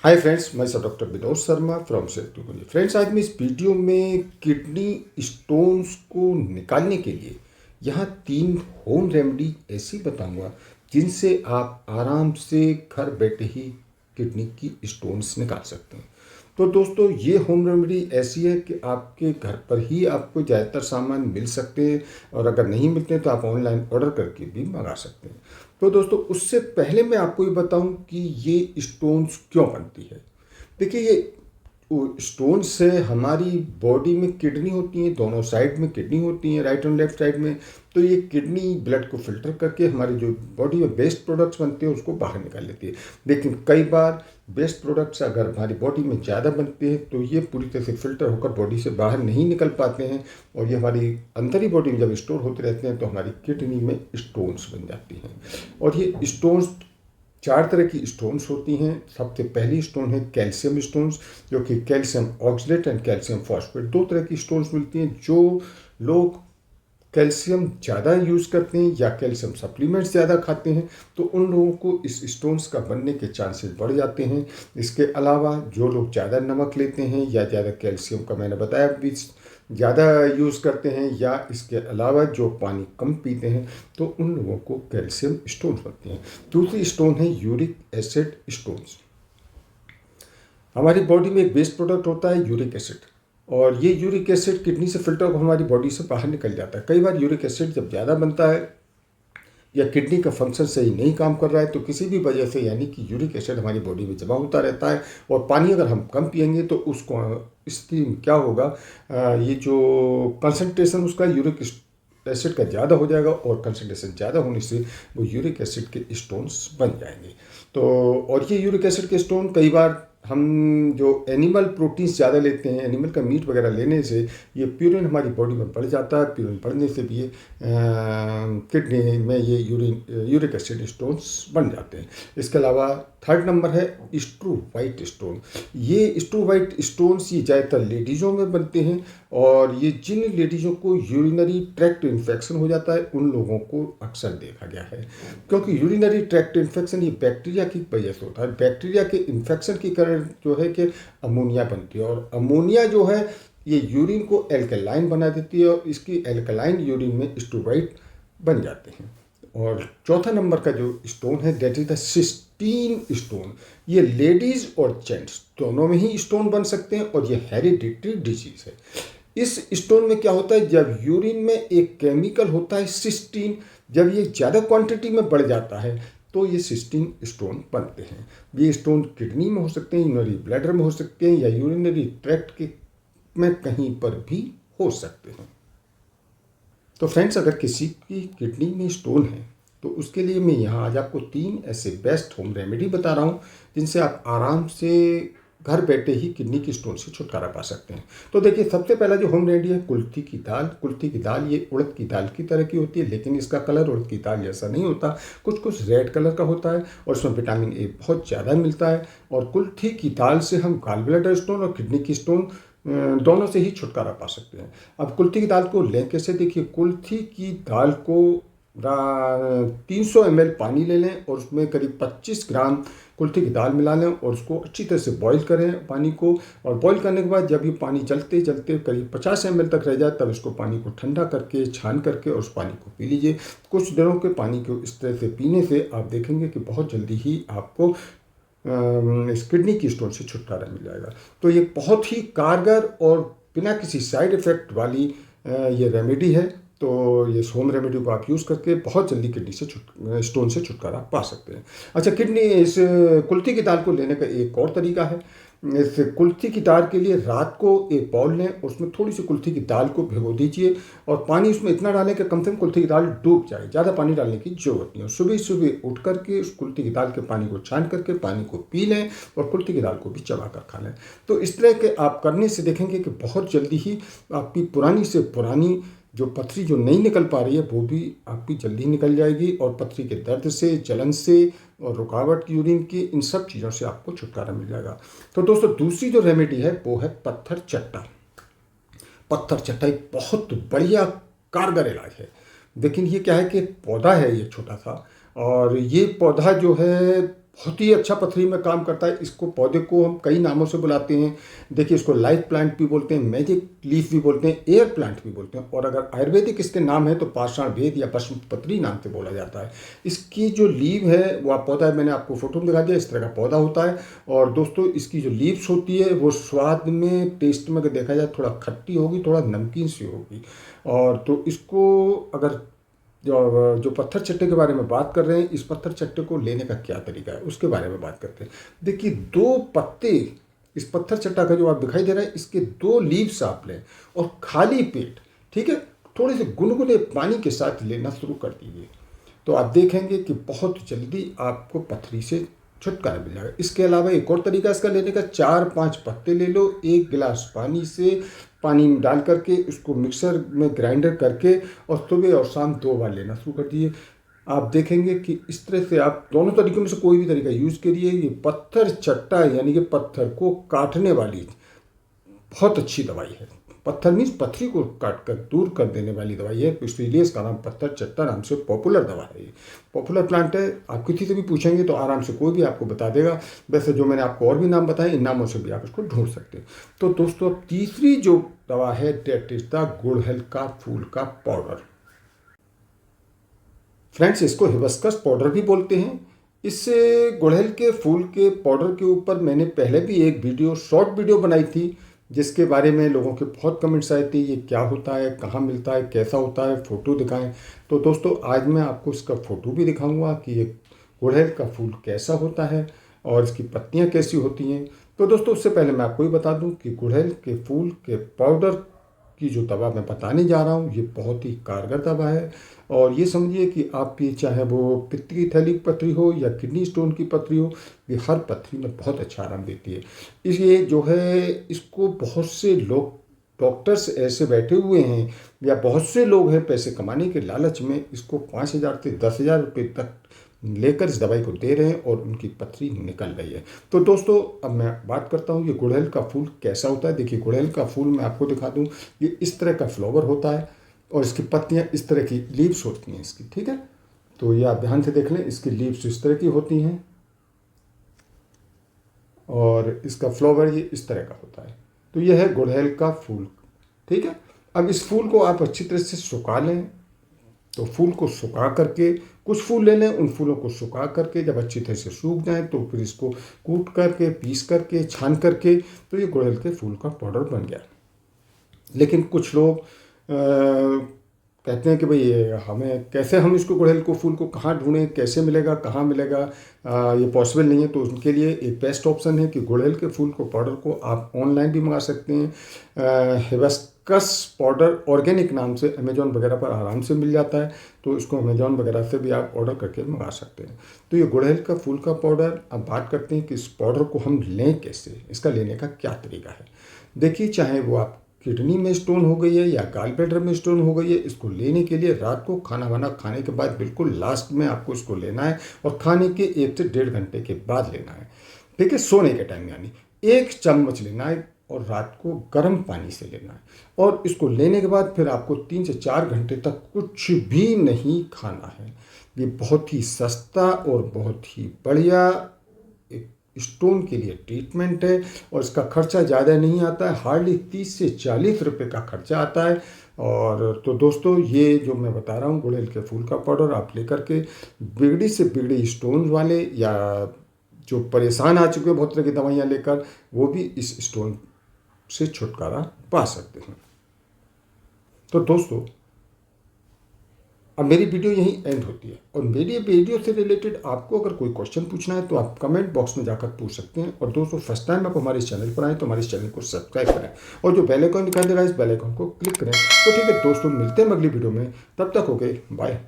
हाय friends, मैं सब doctor Vinod Sharma from Setukunj. Friends, आज मैं इस वीडियो में किडनी स्टोन्स को निकालने के लिए यहाँ 3 होम रेमेडी ऐसी बताऊंगा जिनसे आप आराम से घर बैठे ही किडनी की स्टोन्स निकाल सकते हैं। तो दोस्तों, ये होम रेमेडी ऐसी है कि आपके घर पर ही आपको ज़्यादातर सामान मिल सकते हैं, और अगर नहीं मिलते हैं तो आप ऑनलाइन ऑर्डर करके भी मंगा सकते हैं। तो दोस्तों, उससे पहले मैं आपको ये बताऊं कि ये स्टोन्स क्यों बनती है। देखिए, ये स्टोन से हमारी बॉडी में किडनी होती है, दोनों साइड में किडनी होती है, राइट और लेफ्ट साइड में। तो ये किडनी ब्लड को फिल्टर करके हमारी जो बॉडी में वेस्ट प्रोडक्ट्स बनते हैं उसको बाहर निकाल लेती है। लेकिन कई बार वेस्ट प्रोडक्ट्स अगर हमारी बॉडी में ज़्यादा बनते हैं तो ये पूरी तरह से फिल्टर होकर बॉडी से बाहर नहीं निकल पाते हैं, और ये हमारी अंदर ही बॉडी में जब स्टोर होते रहते हैं तो हमारी किडनी में स्टोन्स बन जाती हैं। और ये स्टोन्स 4 तरह की स्टोन्स होती हैं। सबसे पहली स्टोन है कैल्शियम स्टोन्स, जो कि calcium oxalate and calcium phosphate 2 तरह की स्टोन्स मिलती हैं। जो लोग कैल्शियम ज़्यादा यूज़ करते हैं या कैल्शियम सप्लीमेंट्स ज़्यादा खाते हैं तो उन लोगों को इस स्टोन्स का बनने के चांसेस बढ़ जाते हैं। इसके अलावा जो लोग ज़्यादा नमक लेते हैं या ज़्यादा कैल्शियम का मैंने बताया भी ज़्यादा यूज़ करते हैं, या इसके अलावा जो पानी कम पीते हैं, तो उन लोगों को कैल्शियम स्टोन्स बनते हैं। दूसरी स्टोन है यूरिक एसिड स्टोन्स। हमारी बॉडी में एक वेस्ट प्रोडक्ट होता है यूरिक एसिड, और ये यूरिक एसिड किडनी से फिल्टर होकर हमारी बॉडी से बाहर निकल जाता है। कई बार यूरिक एसिड जब ज़्यादा बनता है या किडनी का फंक्शन सही नहीं काम कर रहा है तो किसी भी वजह से, यानी कि यूरिक एसिड हमारी बॉडी में जमा होता रहता है, और पानी अगर हम कम पिएंगे तो उसको स्थिति में क्या होगा, ये जो कंसनट्रेशन उसका यूरिक एसिड का ज़्यादा हो जाएगा, और कंसनट्रेशन ज़्यादा होने से वो यूरिक एसिड के स्टोन्स बन जाएंगे। तो और ये यूरिक एसिड के स्टोन कई बार हम जो एनिमल प्रोटीन्स ज़्यादा लेते हैं, एनिमल का मीट वगैरह लेने से ये प्यूरिन हमारी बॉडी में बढ़ जाता है। प्यूरिन बढ़ने से भी ये किडनी में ये यूरिक एसिड स्टोन्स बन जाते हैं। इसके अलावा थर्ड नंबर है स्ट्रू वाइट स्टोन। ये स्ट्रू वाइट स्टोन्स ये ज़्यादातर लेडीज़ों में बनते हैं, और ये जिन लेडीज़ों को यूरिनरी ट्रैक्ट इन्फेक्शन हो जाता है उन लोगों को अक्सर देखा गया है, क्योंकि यूरिनरी ट्रैक्ट इन्फेक्शन ये बैक्टीरिया की वजह से होता है। बैक्टीरिया के इन्फेक्शन के कारण जो है कि अमोनिया बनती है, और अमोनिया जो है ये यूरिन को एल्कलाइन बना देती है, और इसकी एल्कलाइन यूरिन में स्टोराइड बन जाते हैं। और चौथा नंबर का जो स्टोन है that is the cysteine stone. ये लेडीज और जेंट्स दोनों में ही स्टोन बन सकते हैं, और ये हेरिडिटरी डिजीज है। इस स्टोन में क्या होता है, जब यूरिन में एक केमिकल होता है सिस्टीन, जब ये ज़्यादा क्वांटिटी में बढ़ जाता है तो ये सिस्टीन स्टोन बनते हैं। ये स्टोन किडनी में हो सकते हैं, यूरिनरी ब्लैडर में हो सकते हैं, या यूरिनरी ट्रैक्ट के में कहीं पर भी हो सकते हैं। तो फ्रेंड्स, अगर किसी की किडनी में स्टोन है तो उसके लिए मैं यहाँ आज आपको 3 ऐसे बेस्ट होम रेमेडी बता रहा हूँ जिनसे आप आराम से घर बैठे ही किडनी की स्टोन से छुटकारा पा सकते हैं। तो देखिए, सबसे पहला जो होम रेमेडी है कुल्थी की दाल। कुल्थी की दाल ये उड़द की दाल की तरह की होती है, लेकिन इसका कलर उड़द की दाल जैसा नहीं होता, कुछ कुछ रेड कलर का होता है, और इसमें विटामिन ए बहुत ज़्यादा मिलता है। और कुल्थी की दाल से हम गॉल ब्लैडर स्टोन और किडनी की स्टोन दोनों से ही छुटकारा पा सकते हैं। अब कुल्थी की दाल को लें कैसे, देखिए, कुल्थी की दाल को 300 ml पानी ले लें, और उसमें करीब 25 ग्राम कुल्थी की दाल मिला लें, और उसको अच्छी तरह से बॉईल करें पानी को। और बॉईल करने के बाद जब ये पानी चलते चलते करीब 50 ml तक रह जाए तब इसको पानी को ठंडा करके छान करके और उस पानी को पी लीजिए। कुछ दिनों के पानी को इस तरह से पीने से आप देखेंगे कि बहुत जल्दी ही आपको इस किडनी की स्टोन से छुटकारा मिल जाएगा। तो ये बहुत ही कारगर और बिना किसी साइड इफ़ेक्ट वाली ये रेमेडी है। तो ये होम रेमेडी को आप यूज़ करके बहुत जल्दी किडनी से स्टोन से छुटकारा पा सकते हैं। अच्छा, किडनी इस कुल्थी की दाल को लेने का एक और तरीका है। इस कुल्थी की दाल के लिए रात को एक बाउल लें, उसमें थोड़ी सी कुल्थी की दाल को भिगो दीजिए, और पानी उसमें इतना डालें कि कम से कम कुल्थी की दाल डूब जाए, ज़्यादा पानी डालने की ज़रूरत नहीं है। सुबह सुबह उठ करके उस कुल्थी की दाल के पानी को छान करके पानी को पी लें, और कुल्थी की दाल को भी चबा कर खा लें। तो इस तरह के आप करने से देखेंगे कि बहुत जल्दी ही आपकी पुरानी से पुरानी जो पथरी जो नहीं निकल पा रही है वो भी आपकी जल्दी निकल जाएगी, और पथरी के दर्द से, जलन से और रुकावट यूरिन की, इन सब चीज़ों से आपको छुटकारा मिल जाएगा। तो दोस्तों, दूसरी जो रेमेडी है वो है पत्थर चट्टा। पत्थर चट्टा एक बहुत बढ़िया कारगर इलाज है। लेकिन ये क्या है कि पौधा है ये छोटा सा, और ये पौधा जो है बहुत ही अच्छा पथरी में काम करता है। इसको पौधे को हम कई नामों से बुलाते हैं। देखिए, इसको लाइफ प्लांट भी बोलते हैं, मैजिक लीफ भी बोलते हैं, एयर प्लांट भी बोलते हैं, और अगर आयुर्वेदिक इसके नाम है तो पाषाण भेद या पश्चिम पत्री नाम से बोला जाता है। इसकी जो लीव है वो आप पौधा है, मैंने आपको फोटो में दिखा दिया, इस तरह का पौधा होता है। और दोस्तों, इसकी जो लीव्स होती है वो स्वाद में, टेस्ट में अगर देखा जाए थोड़ा खट्टी होगी, थोड़ा नमकीन सी होगी। और तो इसको अगर जो पत्थर चट्टे के बारे में बात कर रहे हैं, इस पत्थर चट्टे को लेने का क्या तरीका है उसके बारे में बात करते हैं। देखिए, 2 पत्ते इस पत्थर चट्टा का जो आप दिखाई दे रहा है, इसके 2 लीव्स आप लें और खाली पेट, ठीक है, थोड़े से गुनगुने पानी के साथ लेना शुरू कर दीजिए, तो आप देखेंगे कि बहुत जल्दी आपको पथरी से छुटकारा मिल जाएगा। इसके अलावा एक और तरीका इसका लेने का, 4-5 पत्ते ले लो, 1 गिलास पानी में डाल करके उसको मिक्सर में ग्राइंडर करके और सुबह और शाम 2 बार लेना शुरू कर दीजिए। आप देखेंगे कि इस तरह से आप दोनों तरीकों में से कोई भी तरीका यूज़ करिए, ये पत्थर चट्टा यानी कि पत्थर को काटने वाली बहुत अच्छी दवाई है। पत्थर मीन्स पथरी को काट कर दूर कर देने वाली दवाई है, इसलिए इसका नाम पत्थर चट्टा नाम से पॉपुलर दवा है। ये पॉपुलर प्लांट है। आप किसी से भी पूछेंगे तो आराम से कोई भी आपको बता देगा। वैसे जो मैंने आपको और भी नाम बताए, इन नामों से भी आप इसको ढूंढ सकते हैं। तो दोस्तों, तीसरी जो दवा है, डेट इज द गुड़हल का फूल का पाउडर। फ्रेंड्स, इसको हिबिस्कस पाउडर भी बोलते हैं। इससे गुड़हल के फूल के पाउडर के ऊपर मैंने पहले भी एक शॉर्ट वीडियो बनाई थी, जिसके बारे में लोगों के बहुत कमेंट्स आए थे, ये क्या होता है, कहाँ मिलता है, कैसा होता है, फ़ोटो दिखाएं। तो दोस्तों, आज मैं आपको इसका फ़ोटो भी दिखाऊंगा कि ये गुड़हल का फूल कैसा होता है और इसकी पत्तियाँ कैसी होती हैं। तो दोस्तों, उससे पहले मैं आपको ये बता दूं कि गुड़हल के फूल के पाउडर की जो दवा मैं बताने जा रहा हूँ, ये बहुत ही कारगर दवा है। और ये समझिए कि आपकी चाहे वो पित्त की थैली की पथरी हो या किडनी स्टोन की पथरी हो, ये हर पथरी में बहुत अच्छा आराम देती है। इसलिए जो है, इसको बहुत से लोग, डॉक्टर्स ऐसे बैठे हुए हैं या बहुत से लोग हैं पैसे कमाने के लालच में इसको 5,000 से 10,000 रुपये तक लेकर इस दवाई को दे रहे हैं और उनकी पथरी निकल रही है। तो दोस्तों, अब मैं बात करता हूँ ये गुड़हल का फूल कैसा होता है। देखिए, गुड़हल का फूल मैं आपको दिखा दूँ, ये इस तरह का फ्लावर होता है और इसकी पत्तियाँ इस तरह की लीव्स होती हैं इसकी, ठीक है। तो ये आप ध्यान से देख लें, इसकी लीव्स इस तरह की होती हैं और इसका फ्लावर ये इस तरह का होता है। तो यह है गुड़हल का फूल, ठीक है। अब इस फूल को आप अच्छी तरह से सुखा लें। तो फूल को सुखा करके, कुछ फूल ले लें, उन फूलों को सुखा करके जब अच्छी तरह से सूख जाए तो फिर इसको कूट करके, पीस करके, छान करके, तो ये गुड़हल के फूल का पाउडर बन गया। लेकिन कुछ लोग कहते हैं कि भाई हमें कैसे, हम इसको गुड़हल को फूल को कहाँ ढूंढें, कैसे मिलेगा, कहाँ मिलेगा, ये पॉसिबल नहीं है। तो उनके लिए एक बेस्ट ऑप्शन है कि गुड़हल के फूल को पाउडर को आप ऑनलाइन भी मंगा सकते हैं। हिबिस्कस पाउडर ऑर्गेनिक नाम से अमेजॉन वगैरह पर आराम से मिल जाता है, तो इसको अमेजॉन वगैरह से भी आप ऑर्डर करके मंगा सकते हैं। तो ये गुड़हल का फूल का पाउडर, अब बात करते हैं कि इस पाउडर को हम लें कैसे, इसका लेने का क्या तरीका है। देखिए, चाहे वो आप किडनी में स्टोन हो गई है या गाल ब्लैडर में स्टोन हो गई है, इसको लेने के लिए रात को खाना वाना खाने के बाद बिल्कुल लास्ट में आपको इसको लेना है और खाने के 1 से 1.5 घंटे के बाद लेना है, ठीक है, सोने के टाइम। यानी 1 चम्मच लेना है और रात को गर्म पानी से लेना है। और इसको लेने के बाद फिर आपको 3 से 4 घंटे तक कुछ भी नहीं खाना है। ये बहुत ही सस्ता और बहुत ही बढ़िया स्टोन के लिए ट्रीटमेंट है और इसका खर्चा ज़्यादा नहीं आता है, हार्डली 30 से 40 रुपये का खर्चा आता है। और तो दोस्तों, ये जो मैं बता रहा हूँ गुड़हल के फूल का पाउडर आप लेकर के बिगड़ी से बिगड़ी स्टोन वाले या जो परेशान आ चुके हैं बहुत तरह की दवाइयाँ लेकर, वो भी इस स्टोन से छुटकारा पा सकते हैं। तो दोस्तों, अब मेरी वीडियो यहीं एंड होती है और मेरी वीडियो से रिलेटेड आपको अगर कोई क्वेश्चन पूछना है तो आप कमेंट बॉक्स में जाकर पूछ सकते हैं। और दोस्तों, फर्स्ट टाइम आप हमारे इस चैनल पर आए तो हमारे इस चैनल को सब्सक्राइब करें और जो बेल आइकन दिखाई दे रहा है इस बेल आइकन को क्लिक करें। तो ठीक है दोस्तों, मिलते हैं अगली वीडियो में, तब तक हो गए बाय।